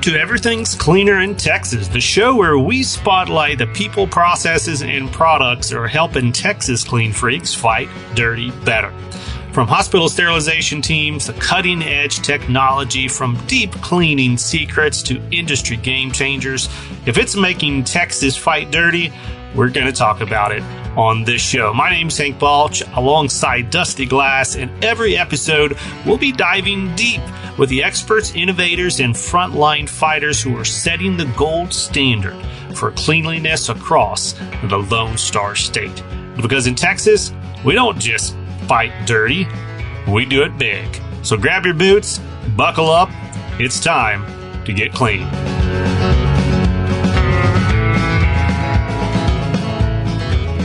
to Everything's Cleaner in Texas, the show where we spotlight the people, processes, and products that are helping Texas clean freaks fight dirty better. From hospital sterilization teams to cutting-edge technology, from deep cleaning secrets to industry game changers, if it's making Texas fight dirty, we're going to talk about it on this show. My name's Hank Balch, alongside Dusty Glass, and every episode we'll be diving deep with the experts, innovators, and frontline fighters who are setting the gold standard for cleanliness across the Lone Star State. Because in Texas, we don't just fight dirty, we do it big. So grab your boots, buckle up, it's time to get clean.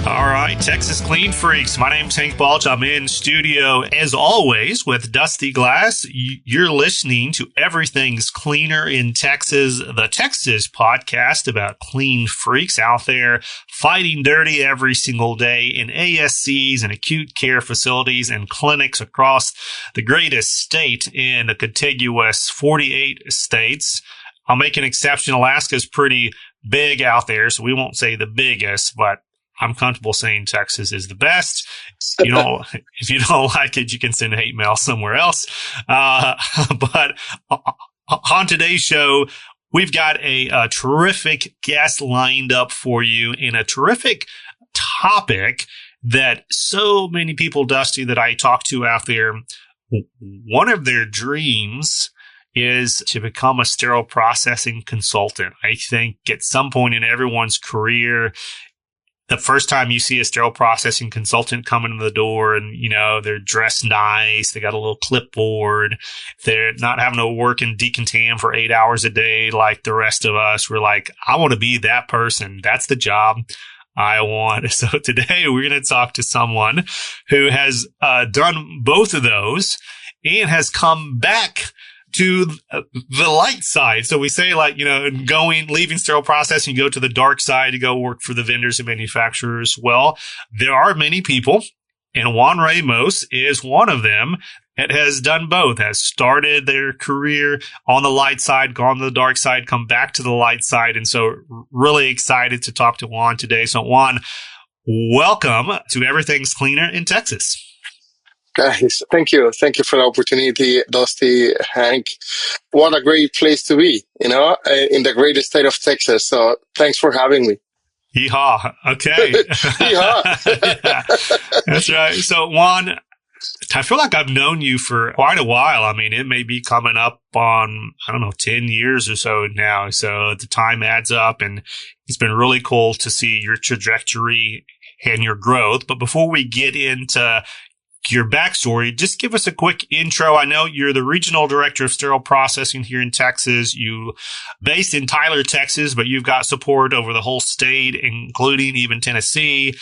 All right, Texas Clean Freaks. My name's Hank Balch. I'm in studio, as always, with Dusty Glass. You're listening to Everything's Cleaner in Texas, the Texas podcast about clean freaks out there fighting dirty every single day in ASCs and acute care facilities and clinics across the greatest state in the contiguous 48 states. I'll make an exception. Alaska's pretty big out there, so we won't say the biggest, but I'm comfortable saying Texas is the best. You know, if you don't like it, you can send hate mail somewhere else. But on today's show, we've got a terrific guest lined up for you in a terrific topic that so many people, Dusty, that I talk to out there, one of their dreams is to become a sterile processing consultant. I think at some point in everyone's career, the first time you see a sterile processing consultant come into the door and, you know, they're dressed nice, they got a little clipboard, they're not having to work in decontam for 8 hours a day like the rest of us. We're like, I want to be that person. That's the job I want. So today we're going to talk to someone who has done both of those and has come back to the light side. So we say, like, you know, leaving sterile processing, you go to the dark side to go work for the vendors and manufacturers. Well, there are many people, and Juan Ramos is one of them, that has done both, has started their career on the light side, gone to the dark side, come back to the light side. And so really excited to talk to Juan today. So Juan, welcome to Everything's Cleaner in Texas. Guys, thank you. Thank you for the opportunity, Dusty, Hank. What a great place to be, you know, in the greatest state of Texas. So thanks for having me. Yeehaw. Okay. Yeehaw. Yeah, that's right. So Juan, I feel like I've known you for quite a while. I mean, it may be coming up on, 10 years or so now. So the time adds up, and it's been really cool to see your trajectory and your growth. But before we get into your backstory, just give us a quick intro. I know you're the regional director of sterile processing here in Texas. You based in Tyler, Texas, but you've got support over the whole state, including even Tennessee.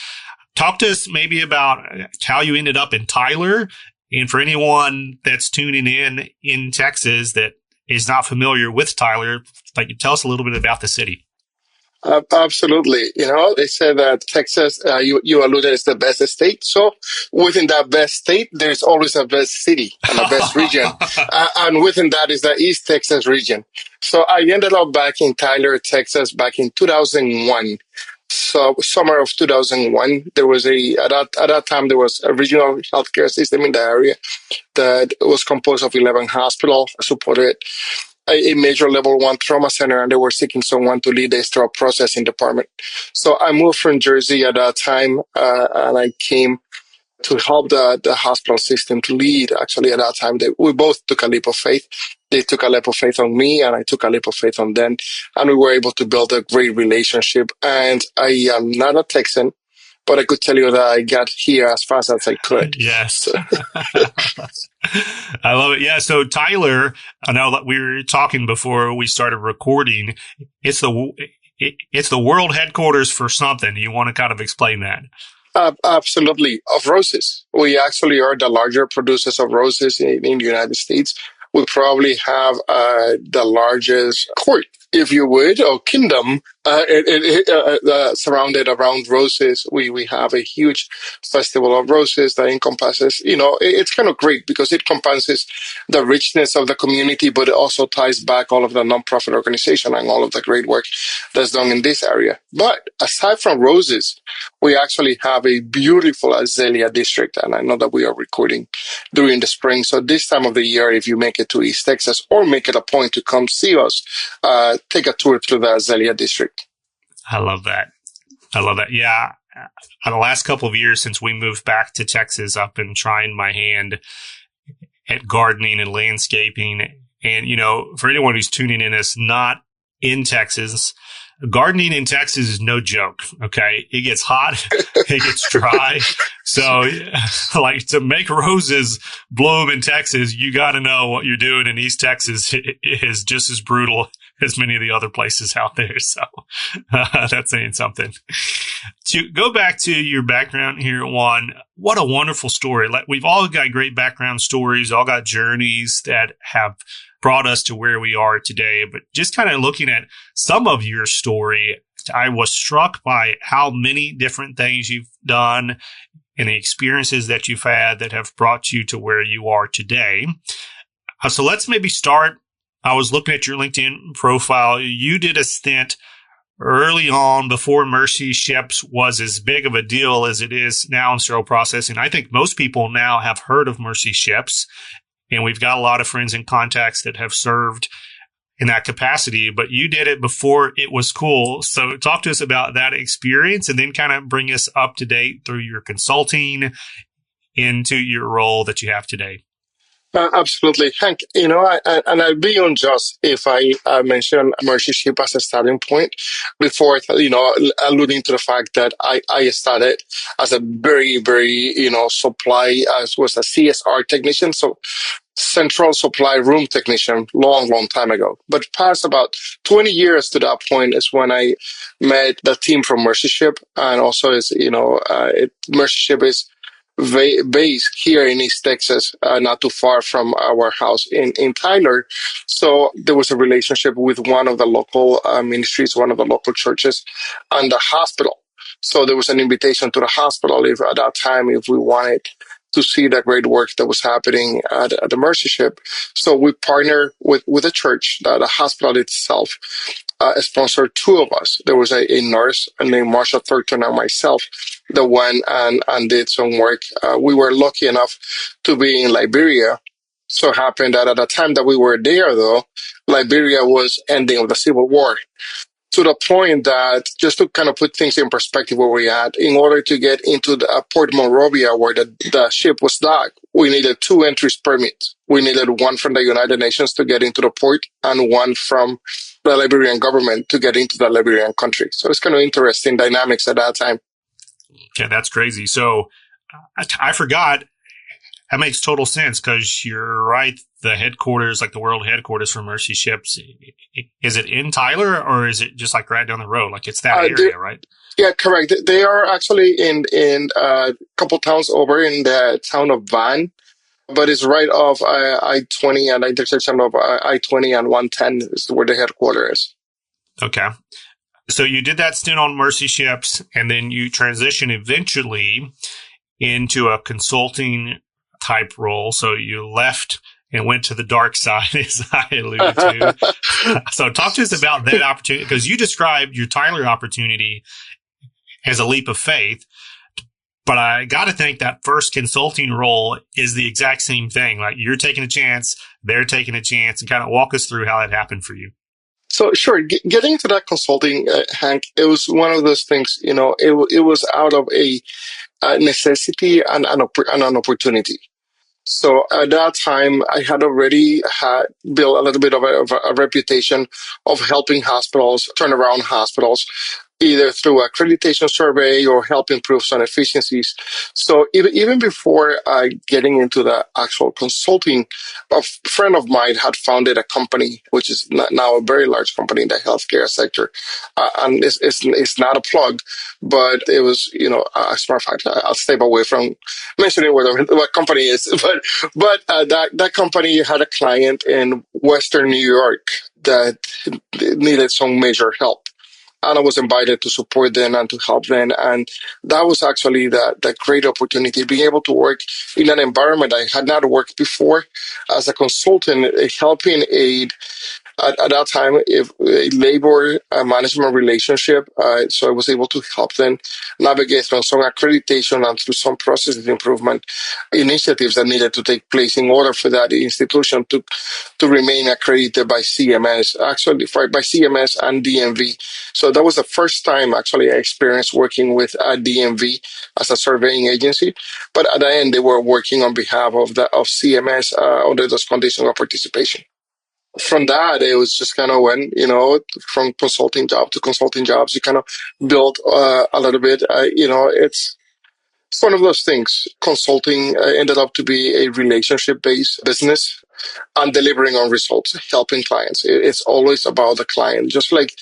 Talk to us maybe about how you ended up in Tyler. And for anyone that's tuning in Texas that is not familiar with Tyler, like, tell us a little bit about the city. Absolutely. You know, they say that Texas, you alluded, is the best state. So within that best state, there's always a best city and a best region. And within that is the East Texas region. So I ended up back in Tyler, Texas, back in 2001. So summer of 2001, there was at that time, there was a regional healthcare system in the area that was composed of 11 hospitals, supported a major level 1 trauma center, and they were seeking someone to lead the sterile processing department. So I moved from Jersey at that time, and I came to help the hospital system to lead. Actually, at that time, we both took a leap of faith. They took a leap of faith on me, and I took a leap of faith on them, and we were able to build a great relationship. And I am not a Texan, but I could tell you that I got here as fast as I could. Yes. I love it. Yeah. So Tyler, I know that we were talking before we started recording. It's the world headquarters for something. You want to kind of explain that? Absolutely. Of roses. We actually are the larger producers of roses in the United States. We probably have the largest court, if you would, or kingdom Surrounded around roses. We have a huge festival of roses that encompasses, it's kind of great because it encompasses the richness of the community, but it also ties back all of the nonprofit organization and all of the great work that's done in this area. But aside from roses, we actually have a beautiful azalea district, and I know that we are recording during the spring. So this time of the year, if you make it to East Texas or make it a point to come see us, take a tour through the azalea district. I love that. Yeah. The last couple of years since we moved back to Texas, I've been trying my hand at gardening and landscaping. And, for anyone who's tuning in that's not in Texas, gardening in Texas is no joke. Okay. It gets hot. It gets dry. So like to make roses bloom in Texas, you got to know what you're doing in East Texas is just as brutal as many of the other places out there. So that's saying something. To go back to your background here, Juan, what a wonderful story. Like, we've all got great background stories, all got journeys that have brought us to where we are today. But just kind of looking at some of your story, I was struck by how many different things you've done and the experiences that you've had that have brought you to where you are today. So let's maybe start. I was looking at your LinkedIn profile. You did a stint early on before Mercy Ships was as big of a deal as it is now in sterile processing. I think most people now have heard of Mercy Ships, and we've got a lot of friends and contacts that have served in that capacity, but you did it before it was cool. So talk to us about that experience and then kind of bring us up to date through your consulting into your role that you have today. Absolutely, Hank. And I'll be unjust if I mention Mercy Ship as a starting point before, alluding to the fact that I started as a very, very, supply, as was a CSR technician. So central supply room technician long time ago. But past about 20 years to that point is when I met the team from Mercy Ship. And also Mercy Ship is based here in East Texas, not too far from our house in Tyler. So there was a relationship with one of the local ministries, one of the local churches, and the hospital. So there was an invitation to the hospital if we wanted to see the great work that was happening at the Mercy Ship. So we partnered with the church, the hospital itself, sponsored two of us. There was a nurse named Marsha Thornton and myself that went and did some work. We were lucky enough to be in Liberia. So it happened that at the time that we were there, though, Liberia was ending of the Civil War. To the point that, just to kind of put things in perspective where we're at, in order to get into the Port Monrovia where the ship was docked, we needed 2 entries permits. We needed one from the United Nations to get into the port and one from the Liberian government to get into the Liberian country. So it's kind of interesting dynamics at that time. Okay, that's crazy. So I forgot. That makes total sense because you're right. The headquarters, like the world headquarters for Mercy Ships, is it in Tyler or is it just like right down the road? Like it's that area, right? Yeah, correct. They are actually in a couple towns over in the town of Van, but it's right off I-20 and the intersection of I-20 and 110 is where the headquarters is. Okay. So you did that stint on Mercy Ships and then you transitioned eventually into a consulting type role. So you left and went to the dark side, as I alluded to. So talk to us about that opportunity, because you described your Tyler opportunity as a leap of faith. But I got to think that first consulting role is the exact same thing. Like you're taking a chance, they're taking a chance, and kind of walk us through how that happened for you. So sure, getting into that consulting, Hank, it was one of those things, it was out of a necessity and an opportunity. So at that time, I had already built a little bit of a reputation of helping hospitals, turn around hospitals, either through accreditation survey or help improve some efficiencies. So even before getting into the actual consulting, a friend of mine had founded a company, which is now a very large company in the healthcare sector. And it's not a plug, but it was, as a matter of fact, I'll stay away from mentioning what company is. But that company had a client in Western New York that needed some major help. and I was invited to support them and to help them. And that was actually the great opportunity, being able to work in an environment I had not worked before as a consultant, helping at that time if a labor management relationship. So I was able to help them navigate through some accreditation and through some process improvement initiatives that needed to take place in order for that institution to remain accredited by CMS, actually by CMS and DMV. So that was the first time actually I experienced working with a DMV as a surveying agency. But at the end, they were working on behalf of CMS under those conditions of participation. From that, it was just kind of when, from consulting job to consulting jobs, you kind of build a little bit. It's one of those things. Consulting ended up to be a relationship-based business and delivering on results, helping clients. It's always about the client, just like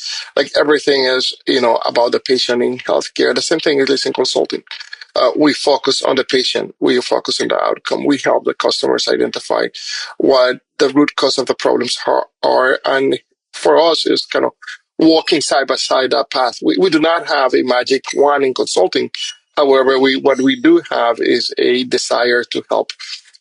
everything is, about the patient in healthcare. The same thing is in consulting. We focus on the patient. We focus on the outcome. We help the customers identify what the root cause of the problems are. And for us, is kind of walking side by side that path. We do not have a magic wand in consulting. However, what we do have is a desire to help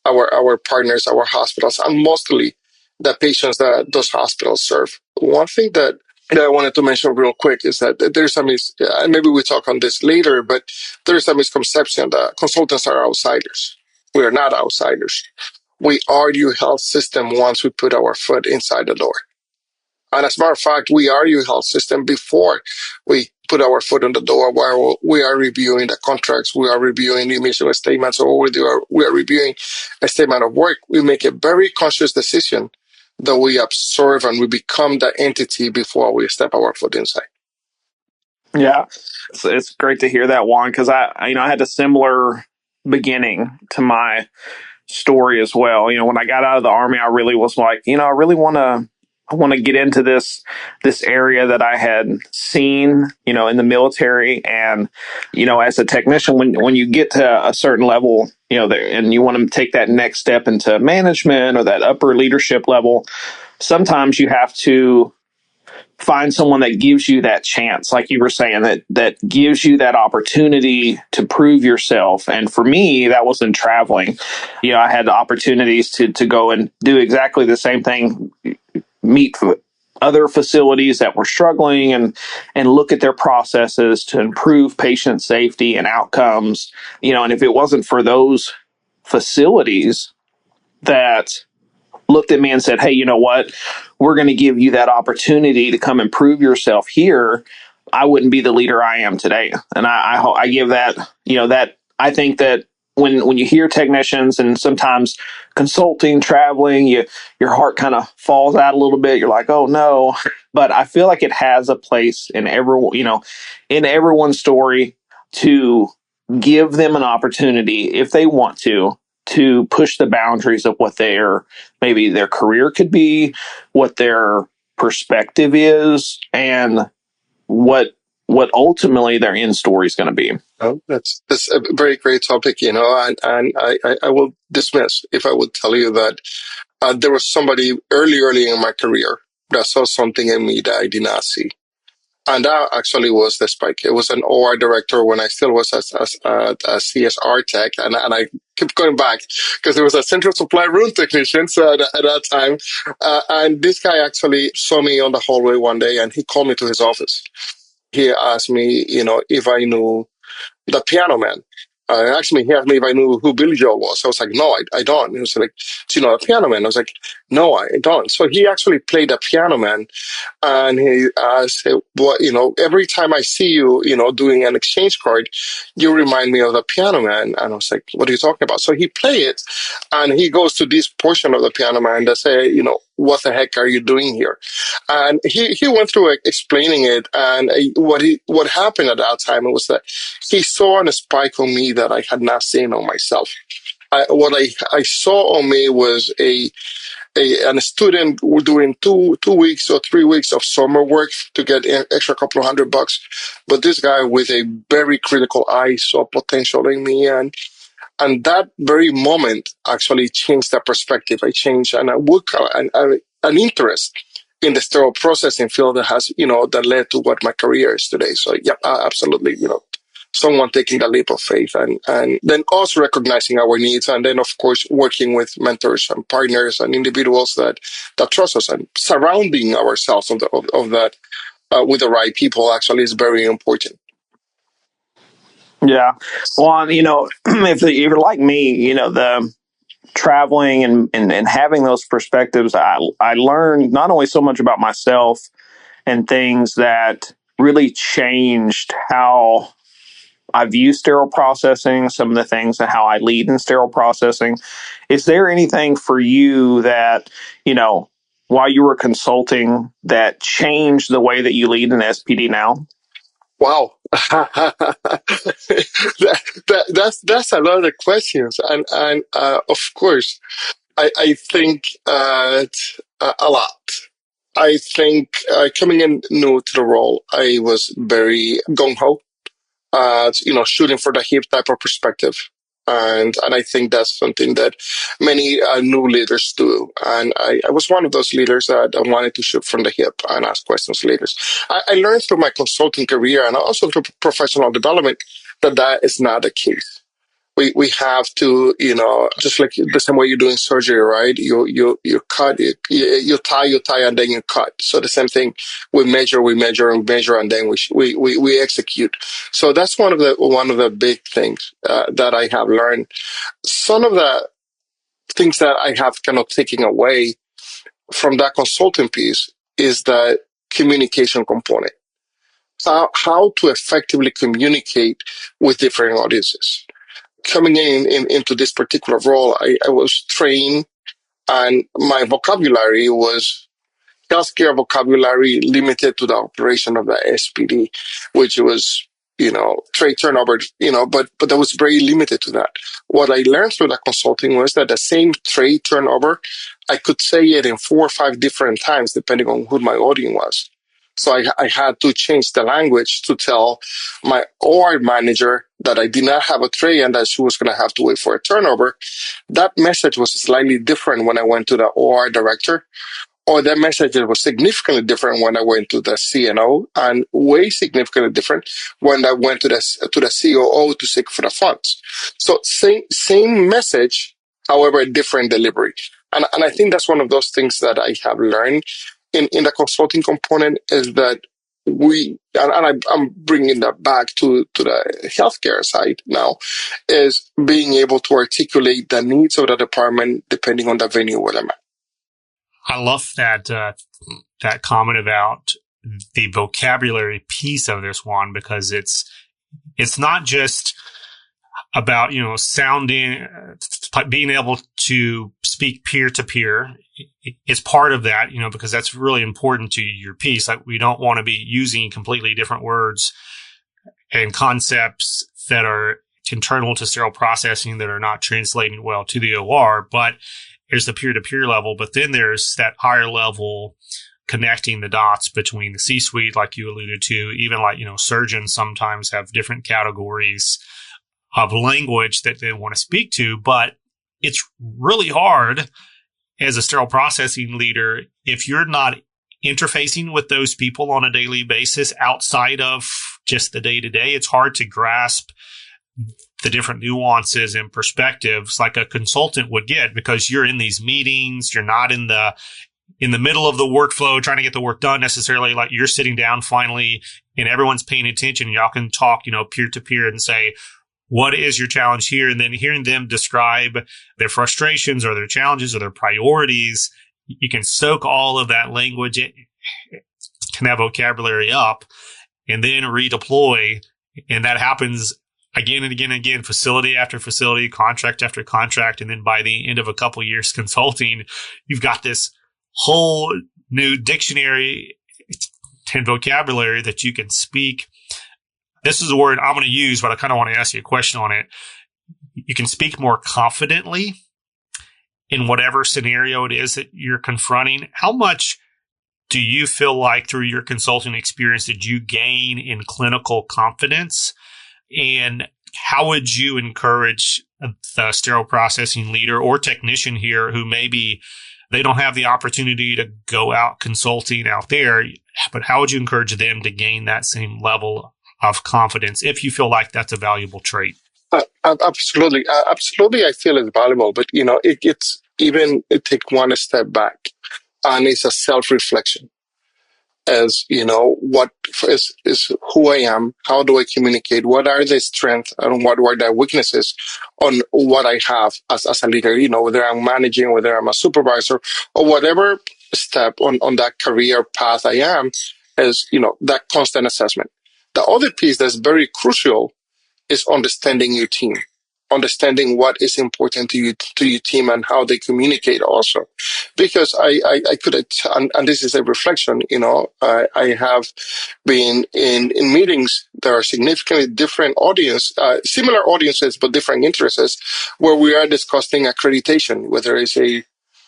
our partners, our hospitals, and mostly the patients that those hospitals serve. One thing that I wanted to mention real quick is that there's and maybe we talk on this later, but there's a misconception that consultants are outsiders. We are not outsiders. We are your health system once we put our foot inside the door. And as a matter of fact, we are your health system before we put our foot on the door, where we are reviewing the contracts, we are reviewing the mission statements, or we are reviewing a statement of work. We make a very conscious decision that we absorb and we become the entity before we step our foot inside. Yeah, it's great to hear that, Juan, because I had a similar beginning to my story as well. When I got out of the Army, I really was like, I really I want to get into this area that I had seen, in the military. And, as a technician, when you get to a certain level, and you want to take that next step into management or that upper leadership level, sometimes you have to find someone that gives you that chance, like you were saying, that gives you that opportunity to prove yourself. And for me, that was in traveling. I had opportunities to go and do exactly the same thing, meet other facilities that were struggling and look at their processes to improve patient safety and outcomes. And if it wasn't for those facilities that looked at me and said, hey, you know what? We're going to give you that opportunity to come and prove yourself here, I wouldn't be the leader I am today. And I give that, that I think that when you hear technicians and sometimes consulting, traveling, your heart kind of falls out a little bit. You're like, oh no. But I feel like it has a place in in everyone's story to give them an opportunity if they want to push the boundaries of what maybe their career could be, what their perspective is, and what ultimately their end story is going to be. Oh, that's a very great topic, and I will dismiss if I would tell you that there was somebody early in my career that saw something in me that I did not see. And that actually was the spike. It was an OR director when I still was a CSR tech. And I kept going back because there was a central supply room technician at that time. And this guy actually saw me on the hallway one day and he called me to his office. He asked me, if I knew the piano man. Actually, he asked me if I knew who Billy Joel was. I was like, no, I don't. He was like, do you know the piano man? I was like, no, I don't. So he actually played the piano man. And he said, well, every time I see you, doing an exchange card, you remind me of the piano man. And I was like, what are you talking about? So he played it and he goes to this portion of the piano man that say, what the heck are you doing here? And he went through explaining it. And what happened at that time was that he saw a spike on me that I had not seen on myself. What I saw on me was a student doing two weeks or 3 weeks of summer work to get an extra couple of $100. But this guy with a very critical eye saw potential in me. And that very moment actually changed that perspective. I changed an interest in the sterile processing field that has, that led to what my career is today. So, yeah, absolutely, someone taking the leap of faith and then also recognizing our needs. And then, of course, working with mentors and partners and individuals that trust us and surrounding ourselves of that with the right people actually is very important. Yeah. Well, if you're like me, the traveling and having those perspectives, I learned not only so much about myself and things that really changed how I view sterile processing, some of the things and how I lead in sterile processing. Is there anything for you that, while you were consulting that changed the way that you lead in SPD now? Wow. That's a lot of questions. And of course, I think a lot. I think coming in new to the role, I was very gung-ho, shooting for the hip type of perspective. And I think that's something that many new leaders do. And I was one of those leaders that wanted to shoot from the hip and ask questions later. I learned through my consulting career and also through professional development that is not the case. We have to, just like the same way you're doing surgery, right? You cut, you tie, and then you cut. So the same thing, we measure, and then we execute. So that's one of the big things that I have learned. Some of the things that I have kind of taken away from that consulting piece is the communication component. How to effectively communicate with different audiences. Coming into this particular role, I was trained and my vocabulary was healthcare vocabulary limited to the operation of the SPD, which was, trade turnover, but that was very limited to that. What I learned through that consulting was that the same trade turnover, I could say it in 4 or 5 different times, depending on who my audience was. So I had to change the language to tell my OR manager that I did not have a tray and that she was going to have to wait for a turnover. That message was slightly different when I went to the OR director, or that message was significantly different when I went to the CNO, and way significantly different when I went to the COO to seek for the funds. So same message, however, different delivery. And I think that's one of those things that I have learned in the consulting component is that I'm bringing that back to the healthcare side now, is being able to articulate the needs of the department depending on the venue where I'm at. I love that comment about the vocabulary piece of this one, because it's not just about, sounding, being able to speak peer to peer. It's part of that, because that's really important to your piece. Like, we don't want to be using completely different words and concepts that are internal to sterile processing that are not translating well to the OR, but there's the peer-to-peer level, but then there's that higher level connecting the dots between the C-suite, like you alluded to, even like, surgeons sometimes have different categories of language that they want to speak to, but it's really hard as a sterile processing leader if you're not interfacing with those people on a daily basis outside of just the day-to-day. It's hard to grasp the different nuances and perspectives like a consultant would get, because you're in these meetings, you're not in the middle of the workflow trying to get the work done necessarily. Like, you're sitting down finally and everyone's paying attention. Y'all can talk, peer to peer and say, what is your challenge here? And then hearing them describe their frustrations or their challenges or their priorities, you can soak all of that language and that vocabulary up and then redeploy. And that happens again and again and again, facility after facility, contract after contract. And then by the end of a couple of years consulting, you've got this whole new dictionary and vocabulary that you can speak. This is a word I'm going to use, but I kind of want to ask you a question on it. You can speak more confidently in whatever scenario it is that you're confronting. How much do you feel like through your consulting experience did you gain in clinical confidence? And how would you encourage the sterile processing leader or technician here who maybe they don't have the opportunity to go out consulting out there. But how would you encourage them to gain that same level of confidence if you feel like that's a valuable trait? Absolutely. Absolutely. I feel it's valuable, but it's even take one step back, and it's a self-reflection. As what is who I am, how do I communicate, what are the strengths and what are the weaknesses on what I have as a leader, whether I'm managing, whether I'm a supervisor, or whatever step on that career path I am, is that constant assessment. The other piece that's very crucial is understanding your team, understanding what is important to your team and how they communicate also. Because I could, and this is a reflection, I have been in meetings that are significantly different audience, similar audiences, but different interests, where we are discussing accreditation, whether it's a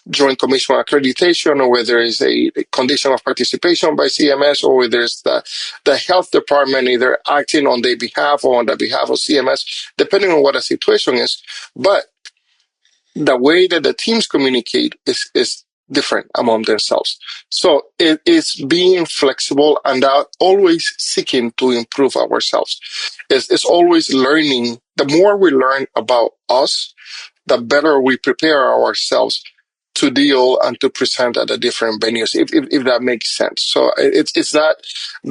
Joint Commission accreditation, or whether it's a condition of participation by CMS, or whether it's the health department either acting on their behalf or on the behalf of CMS, depending on what the situation is. But the way that the teams communicate is different among themselves. So it is being flexible and always seeking to improve ourselves. It's always learning. The more we learn about us, the better we prepare ourselves to deal and to present at the different venues, if that makes sense. So it's that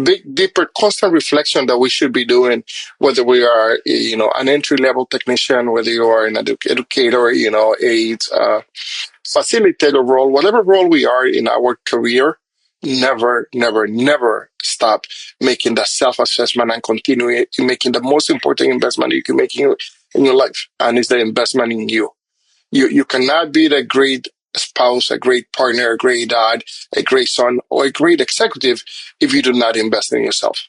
big, deeper, constant reflection that we should be doing, whether we are, an entry-level technician, whether you are an educator, a facilitator role, whatever role we are in our career. Never, never, never stop making that self-assessment and continue making the most important investment you can make in your life, and it's the investment in you. You cannot be the great spouse, a great partner, a great dad, a great son, or a great executive if you do not invest in yourself.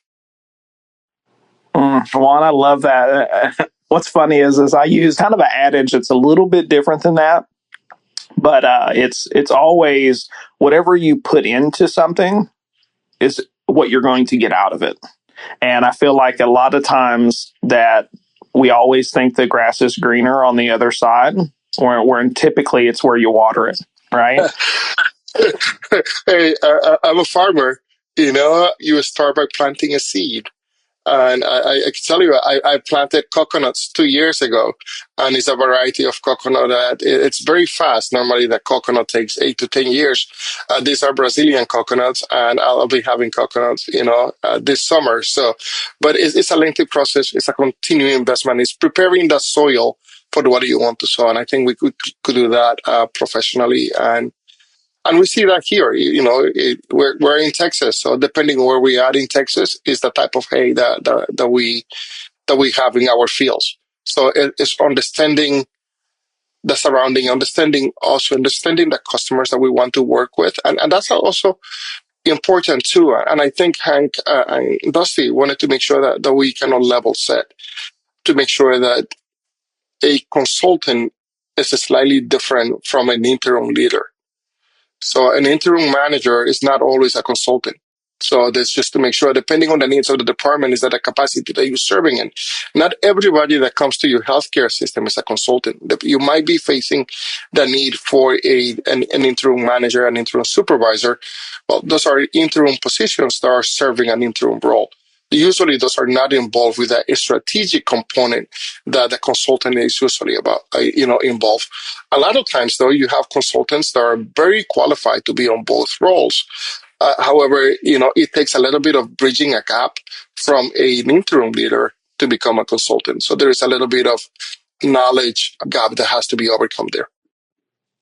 Juan, I love that. What's funny is I use kind of an adage that's a little bit different than that, but it's always whatever you put into something is what you're going to get out of it. And I feel like a lot of times that we always think the grass is greener on the other side, where typically it's where you water it, right? Hey, I'm a farmer. You start by planting a seed. And I can tell you, I planted coconuts 2 years ago, and it's a variety of coconut that it's very fast. Normally, the coconut takes 8 to 10 years. These are Brazilian coconuts, and I'll be having coconuts, this summer. So, but it's a lengthy process. It's a continuing investment. It's preparing the soil for what you want to sow, and I think we could do that professionally. And we see that here, we're in Texas. So depending where we are in Texas is the type of hay that we have in our fields. So it's understanding the surrounding, understanding the customers that we want to work with. And that's also important too. And I think Hank and Dusty wanted to make sure that we cannot level set, to make sure that a consultant is slightly different from an interim leader. So an interim manager is not always a consultant. So that's just to make sure, depending on the needs of the department, is that the capacity that you're serving in. Not everybody that comes to your healthcare system is a consultant. You might be facing the need for an interim manager, an interim supervisor. Well, those are interim positions that are serving an interim role. Usually those are not involved with a strategic component that the consultant is usually involved. A lot of times, though, you have consultants that are very qualified to be on both roles. However, it takes a little bit of bridging a gap from an interim leader to become a consultant. So there is a little bit of knowledge gap that has to be overcome there.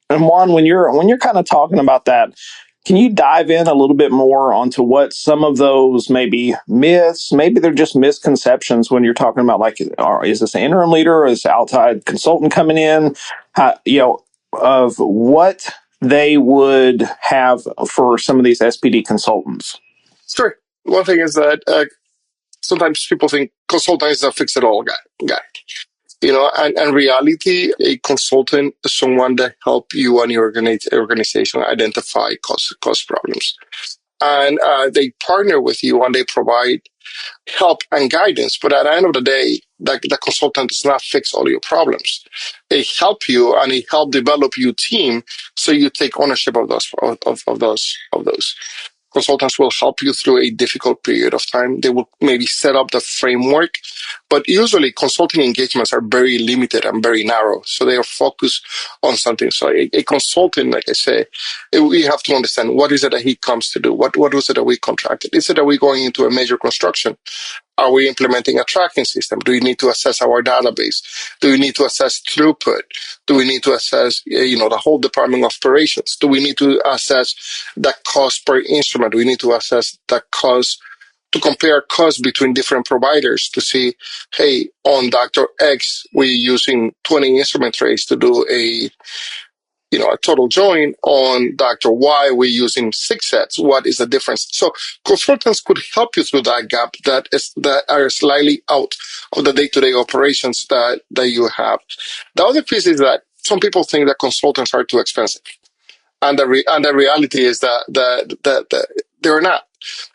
And Juan, when you're kind of talking about that, can you dive in a little bit more onto what some of those maybe myths, maybe they're just misconceptions when you're talking about, like, is this an interim leader or is outside consultant coming in? Of what they would have for some of these SPD consultants? Sure. One thing is that sometimes people think consultant is a fix-it-all guy. And reality, a consultant is someone that help you and your organization identify cost problems. And they partner with you and they provide help and guidance. But at the end of the day, the consultant does not fix all your problems. It help you and it help develop your team so you take ownership of those. Consultants will help you through a difficult period of time. They will maybe set up the framework, but usually consulting engagements are very limited and very narrow. So they are focused on something. So a consultant, like I say, we have to understand what is it that he comes to do? What was it that we contracted? Is it that we're going into a major construction? Are we implementing a tracking system? Do we need to assess our database? Do we need to assess throughput? Do we need to assess, the whole department of operations? Do we need to assess the cost per instrument? Do we need to assess the cost to compare costs between different providers to see, hey, on Dr. X, we're using 20 instrument trays to do a total joint. On Dr. Y, we're using 6 sets. What is the difference? So consultants could help you through that gap that are slightly out of the day-to-day operations that you have. The other piece is that some people think that consultants are too expensive. And the reality is that they're not.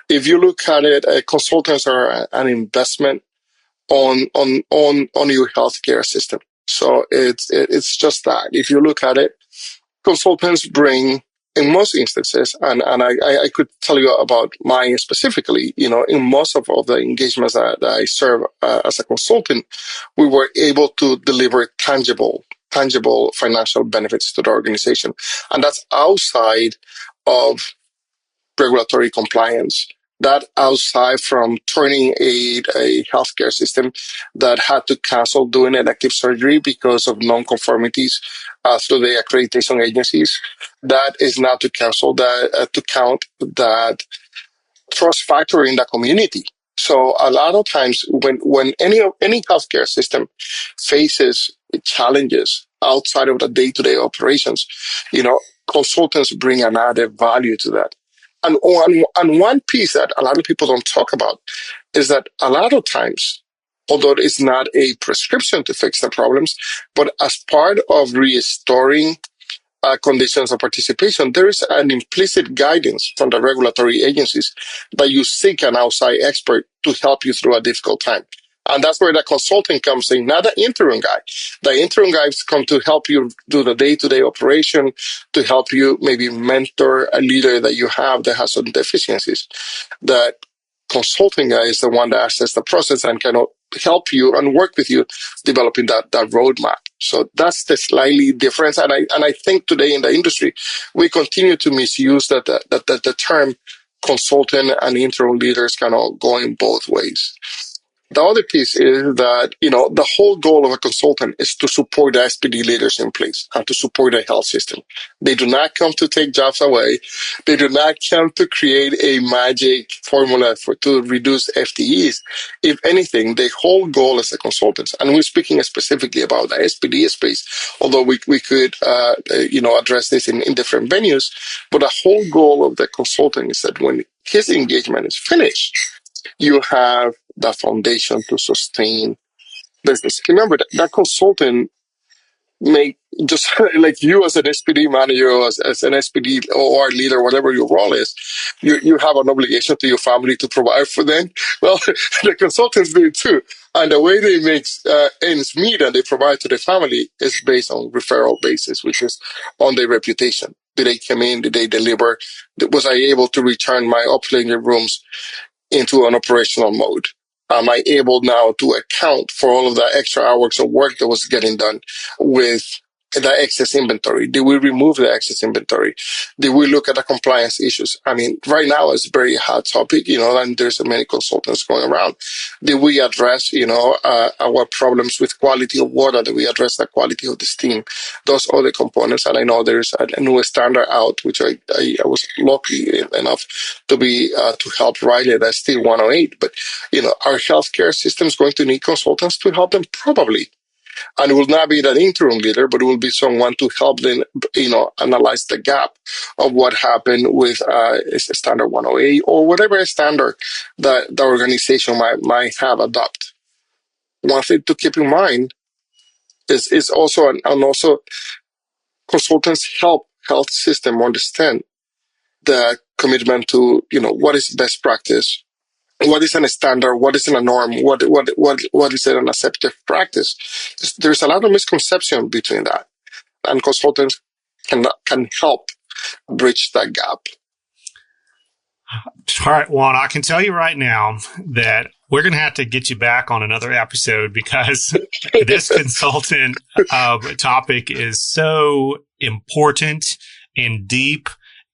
If you look at it, consultants are an investment on your healthcare system. So it's just that. If you look at it, consultants bring, in most instances, and I could tell you about mine specifically, in most of the engagements that I serve as a consultant, we were able to deliver tangible financial benefits to the organization. And that's outside of regulatory compliance. That outside from turning a healthcare system that had to cancel doing elective surgery because of non-conformities through the accreditation agencies. That is not to cancel that, to count that trust factor in the community. So a lot of times when any healthcare system faces challenges outside of the day-to-day operations, consultants bring an added value to that. And one piece that a lot of people don't talk about is that a lot of times, although it's not a prescription to fix the problems, but as part of restoring conditions of participation, there is an implicit guidance from the regulatory agencies that you seek an outside expert to help you through a difficult time. And that's where the consultant comes in, not the interim guy. The interim guys come to help you do the day-to-day operation, to help you maybe mentor a leader that you have that has some deficiencies. The consulting guy is the one that assesses the process and can help you and work with you developing that roadmap. So that's the slightly difference. And I think today in the industry, we continue to misuse that the term consultant and interim leaders kind of going both ways. The other piece is that, the whole goal of a consultant is to support the SPD leaders in place and to support the health system. They do not come to take jobs away. They do not come to create a magic formula to reduce FTEs. If anything, the whole goal as a consultant, and we're speaking specifically about the SPD space, although we could, address this in different venues, but the whole goal of the consultant is that when his engagement is finished, you have the foundation to sustain business. Remember that consultant may just like you as an SPD manager or as an SPD or leader, whatever your role is, you have an obligation to your family to provide for them. Well, the consultants do too. And the way they make ends meet and they provide to the family is based on referral basis, which is on their reputation. Did they come in? Did they deliver? Was I able to return my upgraded rooms into an operational mode? Am I able now to account for all of the extra hours of work that was getting done with the excess inventory? Did we remove the excess inventory? Did we look at the compliance issues? I mean, right now it's a very hot topic, and there's many consultants going around. Did we address, our problems with quality of water? Did we address the quality of the steam? Those other components. And I know there's a new standard out, which I was lucky enough to be, to help write it as still 108. But, our healthcare system is going to need consultants to help them probably. And it will not be that interim leader, but it will be someone to help them, analyze the gap of what happened with standard 108 or whatever standard that the organization might have adopted. One thing to keep in mind is also, and also consultants help health system understand the commitment to, what is best practice what is an standard, what is a norm, what is an accepted practice. There's a lot of misconception between that, and consultants can help bridge that gap. All right, Juan, I can tell you right now that we're going to have to get you back on another episode because this consultant topic is so important and deep.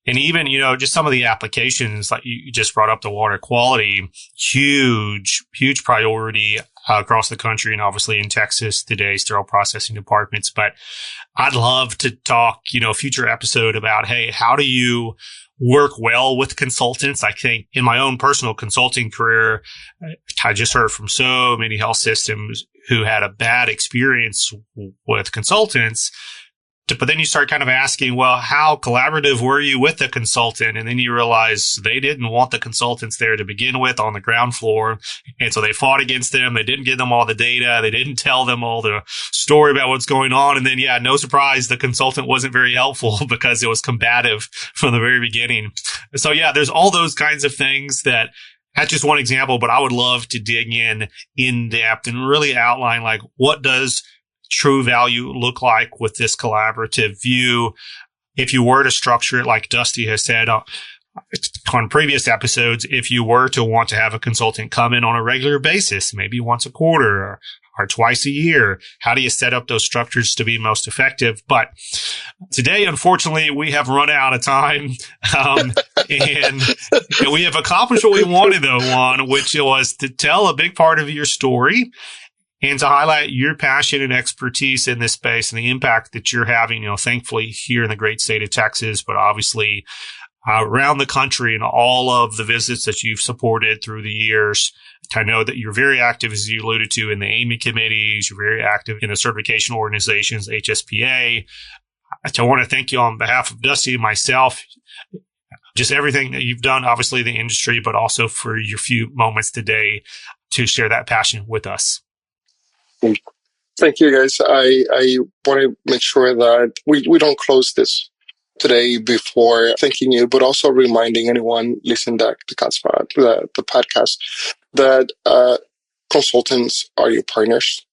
And even, just some of the applications, like you just brought up the water quality, huge priority across the country and obviously in Texas today, sterile processing departments. But I'd love to talk, a future episode about, hey, how do you work well with consultants? I think in my own personal consulting career, I just heard from so many health systems who had a bad experience with consultants. But then you start kind of asking, well, how collaborative were you with the consultant? And then you realize they didn't want the consultants there to begin with on the ground floor. And so they fought against them. They didn't give them all the data. They didn't tell them all the story about what's going on. And then, no surprise, the consultant wasn't very helpful because it was combative from the very beginning. So there's all those kinds of things that's just one example, but I would love to dig in depth and really outline like what does true value look like with this collaborative view. If you were to structure it like Dusty has said on previous episodes, if you were to want to have a consultant come in on a regular basis, maybe once a quarter or twice a year, how do you set up those structures to be most effective? But today, unfortunately, we have run out of time. And we have accomplished what we wanted though, Juan, which was to tell a big part of your story and to highlight your passion and expertise in this space and the impact that you're having, thankfully here in the great state of Texas, but obviously around the country and all of the visits that you've supported through the years. I know that you're very active, as you alluded to, in the AAMI committees. You're very active in the certification organizations, HSPA. I want to thank you on behalf of Dusty and myself. Just everything that you've done, obviously the industry, but also for your few moments today to share that passion with us. Thank you, guys. I want to make sure that we don't close this today before thanking you, but also reminding anyone listening to the podcast that consultants are your partners.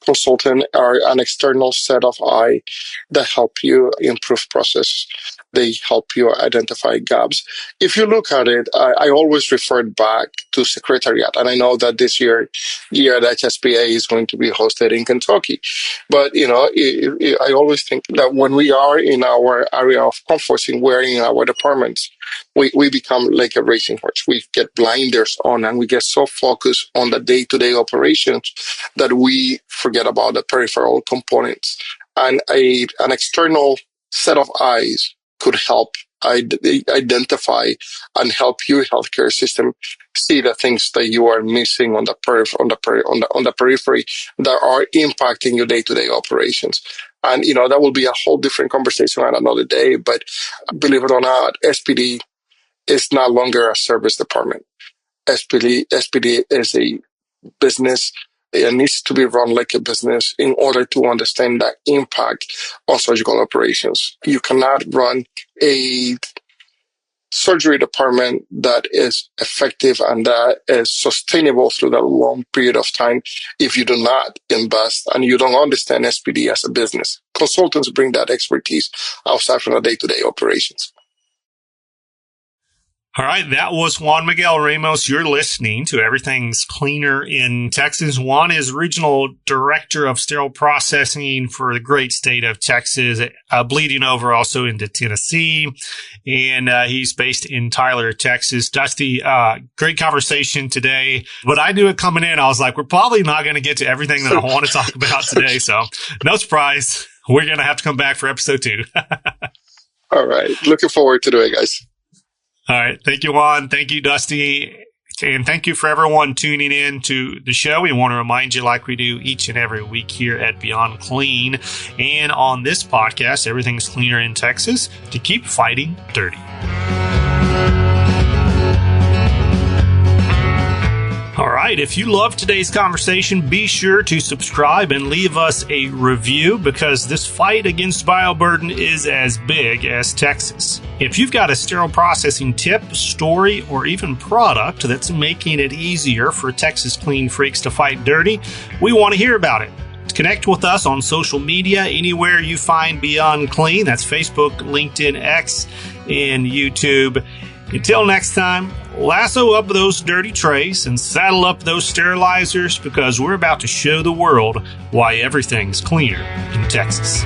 Consultants are an external set of eye that help you improve process. They help you identify gaps. If you look at it, I always refer back to Secretariat. And I know that this year the HSPA is going to be hosted in Kentucky. But, I always think that when we are in our area of comfort, we're in our departments, we become like a racing horse. We get blinders on and we get so focused on the day-to-day operations that we forget about the peripheral components. And an external set of eyes could help identify and help your healthcare system see the things that you are missing on the periphery that are impacting your day-to-day operations. And, that will be a whole different conversation on another day. But believe it or not, SPD is no longer a service department. SPD is a business. It needs to be run like a business in order to understand the impact on surgical operations. You cannot run a surgery department that is effective and that is sustainable through that long period of time if you do not invest and you don't understand SPD as a business. Consultants bring that expertise outside from the day-to-day operations. All right, that was Juan Miguel Ramos. You're listening to Everything's Cleaner in Texas. Juan is Regional Director of Sterile Processing for the great state of Texas, bleeding over also into Tennessee, and he's based in Tyler, Texas. Dusty, great conversation today, but I knew it coming in. I was like, we're probably not going to get to everything that I want to talk about today, so no surprise. We're going to have to come back for episode 2. All right, looking forward to doing it, guys. All right. Thank you, Juan. Thank you, Dusty. And thank you for everyone tuning in to the show. We want to remind you, like we do each and every week here at Beyond Clean and on this podcast, Everything's Cleaner in Texas, to keep fighting dirty. All right. right. If you love today's conversation, be sure to subscribe and leave us a review, because this fight against bioburden is as big as Texas. If you've got a sterile processing tip, story, or even product that's making it easier for Texas clean freaks to fight dirty, we want to hear about it. Connect with us on social media anywhere you find Beyond Clean. That's Facebook, LinkedIn, X, and YouTube. Until next time, lasso up those dirty trays and saddle up those sterilizers, because we're about to show the world why everything's cleaner in Texas.